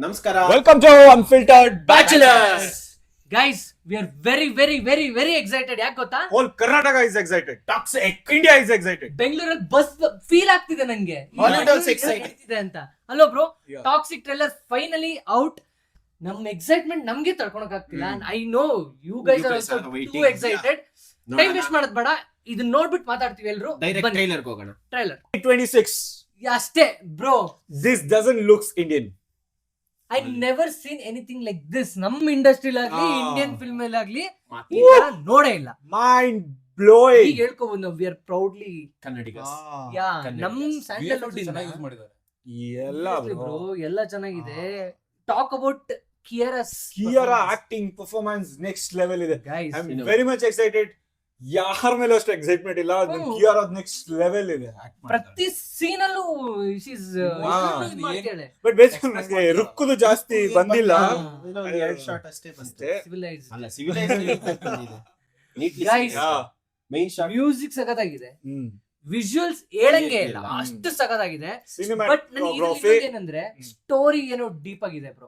Namaskara. Welcome to Unfiltered Bachelors. Guys, we are very excited. ಯಾಕೆ ಗೊತ್ತಾ? Whole Karnataka is excited. Toxic. India is excited. ಬೆಂಗಳೂರಲ್ಲಿ buzz feel ಆಗ್ತಿದೆ ನಂಗೆ. Hollywood also excited ಇದೆ ಅಂತ. ಅಲ್ವಾ bro? Yeah. Toxic trailer finally out. ನಮ್ಮ excitement ನಮ್ಗೆ ತಡ್ಕೊಳಕ್ ಆಗ್ತಿಲ್ಲ. I know you guys are also too excited. Time waste ಮಾಡೋದ್ ಬೇಡ. ಇದನ್ನ ನೋಡ್ಬಿಟ್ಟು ಮಾತಾಡ್ತೀವಿ ಎಲ್ರು. ಡೈರೆಕ್ಟ್ ಟ್ರೈಲರ್ ಹೋಗೋಣ. ಟ್ರೈಲರ್ 26. ಅಷ್ಟೇ bro. This doesn't looks Indian. I never seen anything like this. ನಮ್ಮ ಇಂಡಸ್ಟ್ರಿಲ್ ಆಗ್ಲಿ ಇಂಡಿಯನ್ ಫಿಲ್ಮ್ ಅಲ್ಲಿ ಆಗ್ಲಿ ಈ ತರ ನೋಡೇ ಇಲ್ಲ. Mind blowing. ಈಗ ಹೇಳ್ಕೊಬೋದು ನಾವು ವಿ ಆರ್ ಪ್ರೌಡ್ಲಿ ಕನ್ನಡಿಗಸ್. ಯಾ ಕನ್ನಡ. ನಮ್ ಸ್ಯಾಂಡಲ್ವುಡ್ ಇಂದ ಯೂಸ್ ಮಾಡಿದ್ದಾರೆ. ಎಲ್ಲ ಬ್ರೋ ಎಲ್ಲ ಚೆನ್ನಾಗಿದೆ. Talk about Kiara acting performance next level ಇದೆ. Guys I'm very much excited. ಯಾರ ಮೇಲೂ ಅಷ್ಟು ಎಕ್ಸೈಟ್ಮೆಂಟ್ ಇಲ್ಲ. Kiara next level ಇದೆ. ಪ್ರತಿ ಸೀನ್ ಅಲ್ಲೂ ಬಟ್ ಬೇಸಿಕಲಿ ನನಗೆ ರುಕ್ಕುದು ಜಾಸ್ತಿ ಬಂದಿಲ್ಲ. ಎರಡು ಶಾಟ್ ಅಷ್ಟೇ ಬಂತೆ. ಸಿವಿಲೈಸ್ ಅಲ್ಲ civilise neatly Guys. Main shot music ಸಖತ್ತಾಗಿದೆ. ವಿಜುವಲ್ಸ್ ಹೇಳಂಗೆ ಇಲ್ಲ, ಅಷ್ಟು ಸಖತ್ತಾಗಿದೆ. ಬಟ್ ನನಗೆ ಸಿನಿಮಾಟೋಗ್ರಫಿ ಏನಂದ್ರೆ ಸ್ಟೋರಿ ಏನೋ ಡೀಪ್ ಆಗಿದೆ ಬ್ರೋ.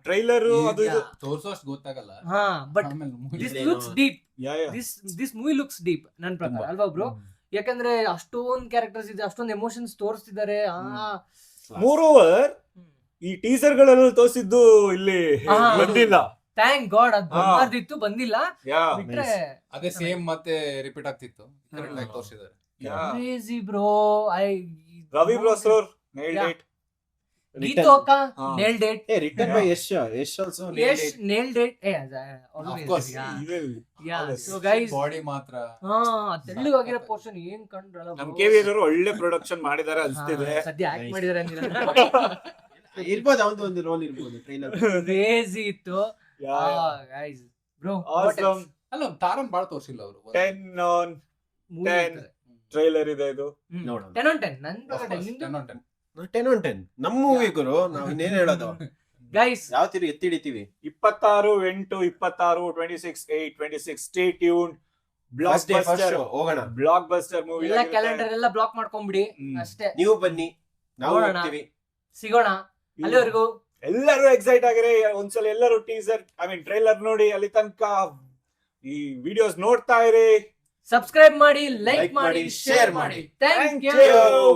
ಟ್ರೈಲರ್ ಅದು ಇದು ತೋರ್ಸೋಷ್ಟು ಗೊತ್ತಾಗಲ್ಲ. ಹಾ ಬಟ್ ಆಮೇಲೆ this looks deep. Yeah this movie looks deep ನನ್ನ ಪ್ರಕಾರ ತುಂಬಾ. ಅಲ್ವಾ ಬ್ರೋ? ಯಾಕಂದ್ರೆ ಅಷ್ಟೊಂದ್ ಕ್ಯಾರೆಕ್ಟರ್ಸ್ ಇದೆ, ಅಷ್ಟೊಂದ್ ಎಮೋಷನ್ಸ್ ತೋರಿಸ್ತಿದ್ದಾರೆ. ಮೋರೋವರ್ ಈ ಟೀಸರ್ ಗಳಲ್ಲಿ ತೋರಿಸಿದ್ದು ಇಲ್ಲಿ ಹಾ. ಬಂದಿಲ್ಲ. ಥ್ಯಾಂಕ್ ಗಾಡ್ ಅದು ಬಂದಿತ್ತು, ಬಂದಿಲ್ಲ. ಯಾ ಬಿಟ್ರೆ ಅದೇ ಸೇಮ್ ಮತ್ತೆ ರಿಪೀಟ್ ಆಗ್ತಿತ್ತು. ಕರೆಕ್ಟ್ ಆಗಿ ತೋರಿಸಿದ್ದಾರೆ. Crazy bro. ರವಿ ಬ್ರೋಸರ್ nailed Yeah. it. ಗೀತು ಅಕ್ಕ nailed it. Return by Yash also Yes, nailed it. Of course. Evil. So guys, body ಮಾತ್ರ ತೆಳ್ಳಗಾಗಿರೋ ಪೋರ್ಷನ್ ಏನ್ ಕಂಡ್ರಲ್ಲ ನಮ್ KVR ಅವರು ಒಳ್ಳೆ ಪ್ರೊಡಕ್ಷನ್ ಮಾಡಿದ್ದಾರೆ ಅನ್ಸ್ತಿದೆ. ಸದ್ಯ ಆಕ್ಟ್ ಮಾಡಿದಾರೆ ಇರ್ಬೋದು, ಅವನದು ಒಂದು ರೋಲ್ ಇರ್ಬೋದು ಟ್ರೈಲರ್. ಕ್ರೇಜಿ ಇತ್ತು. Yeah. Guys bro Awesome. ಅಲ್ಲ ತಾರನ್ ಬಾಳ ತೋರಿಸಿಲ್ಲ ಅವರು. 10 on 10 ಟ್ರೈಲರ್ ಇದೆ ಇದು. ನೋಡೋಣ. 10 on 10 ನನ್ ಪ್ರಕಾರ. ನಿಮ್ದು 10 on 10 ನಮ್ಮ ಮೂವಿ ಗುರು. ನಾವು ಇನ್ನೇನ್ ಹೇಳೋದು? ಗೈಸ್ ಯಾವ ತೀರಿ ಎತ್ತಿ ಹಿಡಿತೀವಿ. 26/8 26/8 stay tuned. First day first show ಹೋಗೋಣ. ಬ್ಲಾಕ್ಬಸ್ಟರ್ ಮೂವಿ ಎಲ್ಲ ಕ್ಯಾಲೆಂಡರ್ ಎಲ್ಲ ಬ್ಲಾಕ್ ಮಾಡ್ಕೊಂಡ್ಬಿಡಿ ಅಷ್ಟೇ. ನೀವು ಬನ್ನಿ, ನಾವು ನೋಡೋಣ. ಹೋಗ್ತೀವಿ. ಸಿಗೋಣ ಅಲ್ಲಿವರೆಗೂ. ಎಲ್ಲರೂ ಎಕ್ಸೈಟ್ ಆಗಿರೆ. ಒಂದ್ಸಲ ಎಲ್ಲರೂ ಟೀಸರ್ ಟ್ರೈಲರ್ ನೋಡಿ. ಅಲ್ಲಿ ತನಕ ಈ ವಿಡಿಯೋಸ್ ನೋಡ್ತಾ ಇರಿ. ಸಬ್ಸ್ಕ್ರೈಬ್ ಮಾಡಿ, ಲೈಕ್ Like ಮಾಡಿ, ಮಾಡಿ, ಶೇರ್ share ಮಾಡಿ. ಮಾಡಿ. Thank Thank you. you.